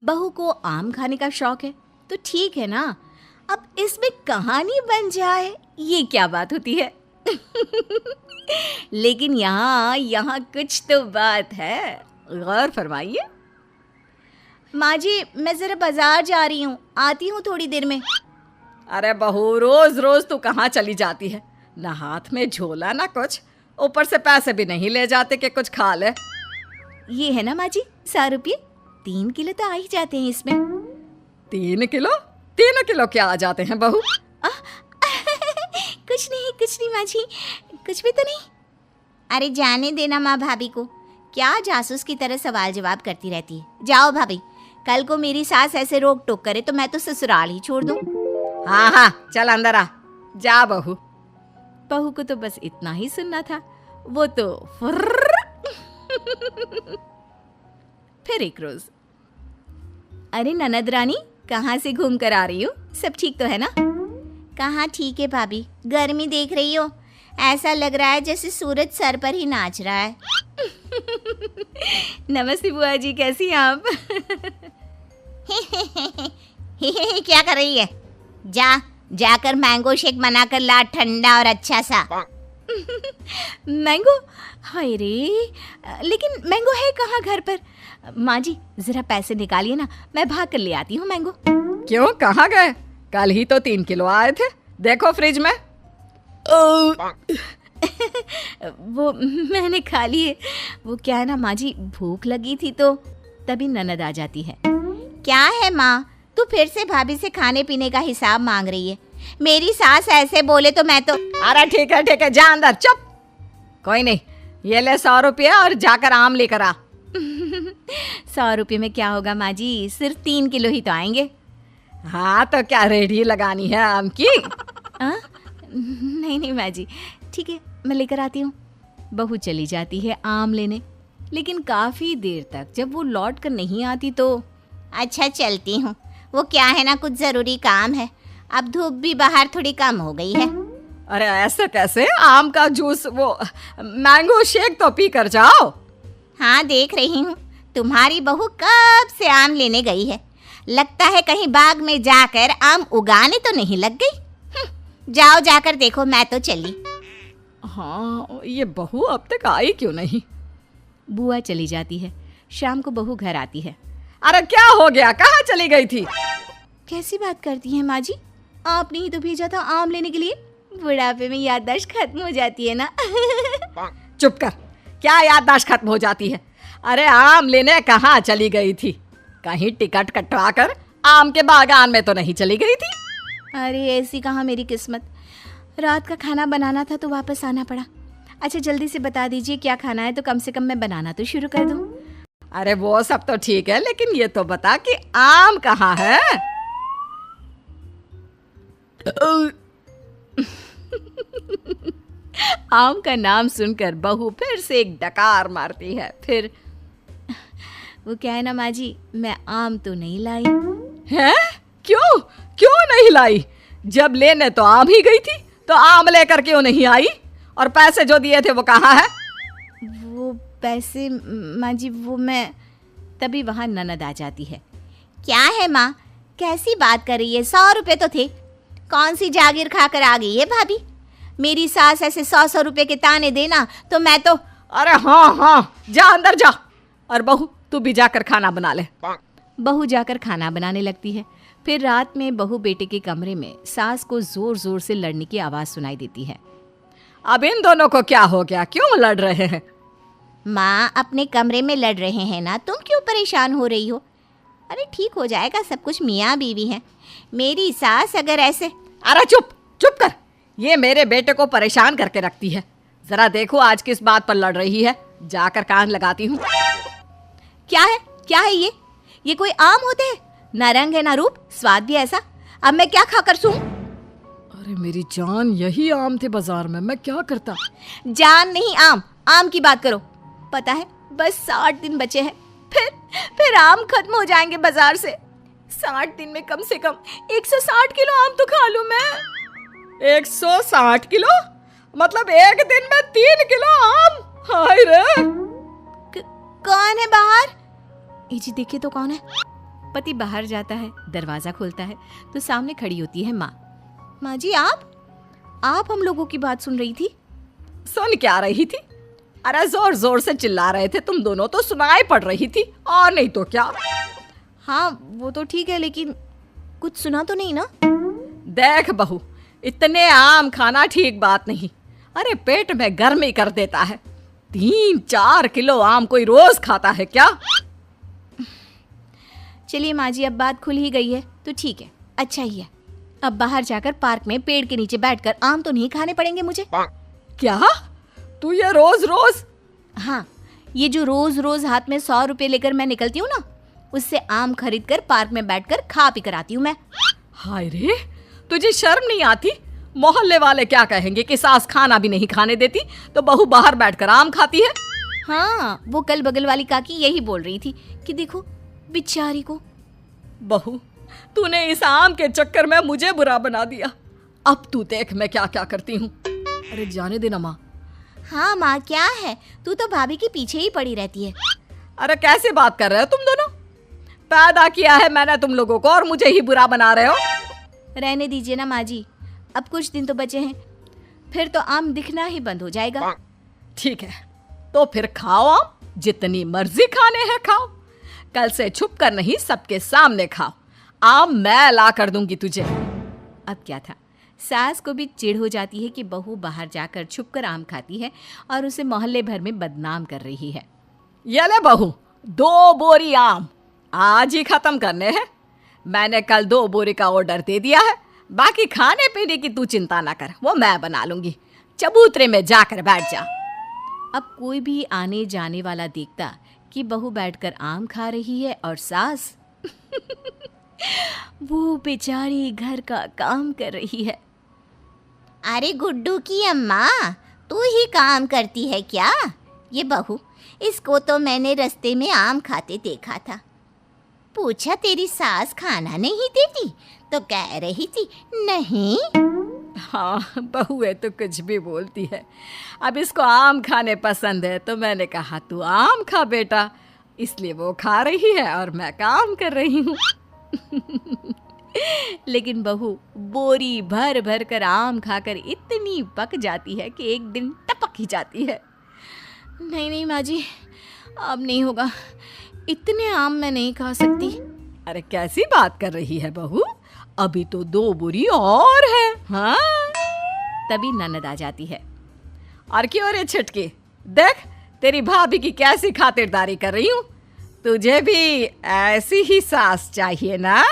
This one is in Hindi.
बहू को आम खाने का शौक है तो ठीक है ना, अब इसमें कहानी बन जाए ये क्या बात होती है। लेकिन यहाँ कुछ तो बात है, गौर फरमाइए। माँ जी, मैं जरा बाजार जा रही हूँ, आती हूँ थोड़ी देर में। अरे बहू, रोज रोज तू कहाँ चली जाती है? ना हाथ में झोला ना कुछ, ऊपर से पैसे भी नहीं ले जाते कि कुछ खा ले। ये है ना माँ जी 100 रुपये, 3 किलो तो आ ही जाते हैं इसमें। 3 किलो? 3 किलो क्या आ जाते हैं बहू? कुछ नहीं माँ जी, कुछ भी तो नहीं। अरे जाने देना माँ भाभी को, क्या जासूस की तरह सवाल जवाब करती रहती है। जाओ भाभी, कल को मेरी सास ऐसे रोक टोक करे तो मैं तो ससुराल ही छोड़ दूँ। हाँ, चल अंदर आ, जा बहू। बहू को तो बस इतना ही सुनना था, वो तो फिर एक रोज, अरे ननद रानी, कहाँ से घूम कर आ रही हो? सब ठीक तो है ना? कहाँ ठीक है भाभी, गर्मी देख रही हो, ऐसा लग रहा है जैसे सूरज सर पर ही नाच रहा है। नमस्ते बुआ जी, कैसी हैं आप? क्या कर रही है? जाकर मैंगो शेक बना कर ला, ठंडा और अच्छा सा। मैंगो? हाय रे, लेकिन मैंगो है कहाँ घर पर? माँ जी जरा पैसे निकालिए ना, मैं भाग कर ले आती हूँ मैंगो। क्यों, कहाँ गए? कल ही तो 3 किलो आए थे, देखो फ्रिज में। वो मैंने खा लिए। वो क्या है ना माँ जी, भूख लगी थी तो तभी ननद आ जाती है। क्या है माँ, तू फिर से भाभी से खाने पीने का हिसाब मांग रही है? मेरी सास ऐसे बोले तो मैं तो। अरे ठीक है, जा अंदर, चुप। कोई नहीं, ये ले 100 रुपये और जाकर आम लेकर आ। 100 रुपये में क्या होगा माँ जी, सिर्फ 3 किलो ही तो आएंगे। हाँ तो क्या रेडी लगानी है आम की? नहीं माँ जी, ठीक है, मैं लेकर आती हूँ। बहू चली जाती है आम लेने, लेकिन काफ़ी देर तक जब वो लौट कर नहीं आती तो अच्छा चलती हूँ, वो क्या है ना, कुछ ज़रूरी काम है। अब धूप भी बाहर थोड़ी कम हो गई है। अरे ऐसे कैसे? आम का जूस, वो मैंगो शेक तो पी कर जाओ। हाँ देख रही हूँ, तुम्हारी बहू कब से आम लेने गई है, लगता है कहीं बाग में जाकर आम उगाने तो नहीं लग गई। जाओ जाकर देखो, मैं तो चली। हाँ, ये बहू अब तक आई क्यों नहीं? बुआ चली जाती है, शाम को बहू घर आती है। अरे क्या हो गया, कहाँ चली गई थी? कैसी बात करती हैं माँ जी, आपने ही तो भेजा था आम लेने के लिए। बुढ़ापे में याददाश्त खत्म हो जाती है ना। चुप कर, क्या याददाश्त खत्म हो जाती है? अरे आम लेने कहाँ चली गई थी? कहीं टिकट कटवा कर आम के बागान में तो नहीं चली गई थी? अरे ऐसी कहाँ मेरी किस्मत, रात का खाना बनाना था तो वापस आना पड़ा। अच्छा जल्दी से बता दीजिए क्या खाना है, तो कम से कम मैं बनाना तो शुरू कर दूँ। अरे वो सब तो ठीक है, लेकिन ये तो बता कि आम कहाँ है? आम का नाम सुनकर बहू फिर से एक डकार मारती है। फिर वो क्या है ना माँ जी, मैं आम तो नहीं लाई। हैं? क्यों नहीं लाई? जब लेने तो आम ही गई थी, तो आम लेकर क्यों नहीं आई? और पैसे जो दिए थे वो कहाँ है? वो पैसे माँ जी, वो मैं, तभी वहाँ ननद आ जाती है। क्या है माँ, कैसी बात कर रही है? 100 रुपये तो थे, कौन सी जागीर खाकर आ गई है भाभी? मेरी सास ऐसे 100 रुपये के ताने देना तो मैं तो। अरे हाँ, जा अंदर जा, और बहू तू भी जाकर खाना बना ले। बहू जाकर खाना बनाने लगती है। फिर रात में बहू बेटे के कमरे में सास को जोर जोर से लड़ने की आवाज़ सुनाई देती है। अब इन दोनों को क्या हो गया, क्यों लड़ रहे हैं? माँ अपने कमरे में लड़ रहे हैं ना, तुम क्यों परेशान हो रही हो? अरे ठीक हो जाएगा सब कुछ, मियाँ बीवी हैं। मेरी सास अगर ऐसे। अरे चुप कर, ये मेरे बेटे को परेशान करके रखती है। जरा देखो आज किस बात पर लड़ रही है, जाकर कान लगाती हूँ। क्या है ये कोई आम होते हैं? ना रंग है ना रूप, स्वाद भी ऐसा। अब मैं क्या खाकर सूं? अरे मेरी जान, यही आम थे बाजार में, मैं क्या करता? जान नहीं, आम की बात करो। पता है बस 60 दिन बचे हैं, फिर आम खत्म हो जाएंगे बाजार से। 60 दिन में कम से कम 160 किलो आम तो खा लूं मैं। 160 किलो? मतलब एक दिन में 3 किलो आम? हाय रे! कौन है बाहर? जी देखिए तो कौन है। पति बाहर जाता है, दरवाजा खोलता है तो सामने खड़ी होती है माँ। माँ जी, आप हम लोगों की बात सुन रही थी? सुन क्या रही थी? अरे जोर जोर से चिल्ला रहे थे तुम दोनों, तो सुनाई पड़ रही थी, और नहीं तो क्या। हाँ वो तो ठीक है, लेकिन कुछ सुना तो नहीं ना? देख बहू, इतने आम खाना ठीक बात नहीं। अरे पेट में गर्मी कर देता है। 3-4 किलो आम कोई रोज खाता है क्या? चलिए माँ जी, अब बात खुल ही गई है तो ठीक है, अच्छा ही है। अब बाहर जाकर पार्क में पेड़ के नीचे बैठकर आम तो नहीं खाने पड़ेंगे मुझे। क्या तू ये रोज रोज? हाँ, ये जो रोज रोज हाथ में 100 रुपए लेकर मैं निकलती हूँ ना, उससे आम खरीद कर पार्क में बैठकर खा पी कर आती हूँ मैं। हाय रे, तुझे शर्म नहीं आती? मोहल्ले वाले क्या कहेंगे कि सास खाना भी नहीं खाने देती तो बहू बाहर बैठकर आम खाती है। हाँ, वो कल बगल वाली काकी यही बोल रही थी कि देखो बेचारी को। बहू, तूने इस आम के चक्कर में मुझे बुरा बना दिया। अब तू देख मैं क्या क्या करती हूँ। अरे जाने देना माँ। हाँ माँ, क्या है, तू तो भाभी के पीछे ही पड़ी रहती है। अरे कैसे बात कर रहे हो तुम दोनों? पैदा किया है मैंने तुम लोगों को और मुझे ही बुरा बना रहे हो। रहने दीजिए ना माँ जी, अब कुछ दिन तो बचे हैं, फिर तो आम दिखना ही बंद हो जाएगा। ठीक है, तो फिर खाओ आम, जितनी मर्जी खाने हैं खाओ। कल से छुप कर नहीं, सबके सामने खाओ। आम मैं ला कर दूंगी तुझे। अब क्या था, सास को भी चिढ़ हो जाती है कि बहू बाहर जाकर छुपकर आम खाती है और उसे मोहल्ले भर में बदनाम कर रही है। ये ले बहू, 2 बोरी आम आज ही खत्म करने हैं। मैंने कल 2 बोरी का ऑर्डर दे दिया है। बाकी खाने पीने की तू चिंता ना कर, वो मैं बना लूंगी। चबूतरे में जाकर बैठ जा। अब कोई भी आने जाने वाला देखता कि बहू बैठकर आम खा रही है और सास वो बेचारी घर का काम कर रही है। अरे गुड्डू की अम्मा, तू ही काम करती है क्या? ये बहू, इसको तो मैंने रास्ते में आम खाते देखा था। पूछा तेरी सास खाना नहीं देती तो कह रही थी नहीं। हाँ, बहू है तो कुछ भी बोलती है। अब इसको आम खाने पसंद है तो मैंने कहा तू आम खा बेटा, इसलिए वो खा रही है और मैं काम कर रही हूँ। लेकिन बहू बोरी भर भर कर आम खाकर इतनी पक जाती है कि एक दिन टपक ही जाती है। नहीं नहीं माँ जी, अब नहीं होगा, इतने आम मैं नहीं खा सकती। अरे कैसी बात कर रही है बहू, अभी तो 2 बोरी और है। हाँ, तभी ननद आ जाती है। और क्यों रे छुटकी, देख तेरी भाभी की कैसी खातिरदारी कर रही हूँ। तुझे भी ऐसी ही सास चाहिए ना?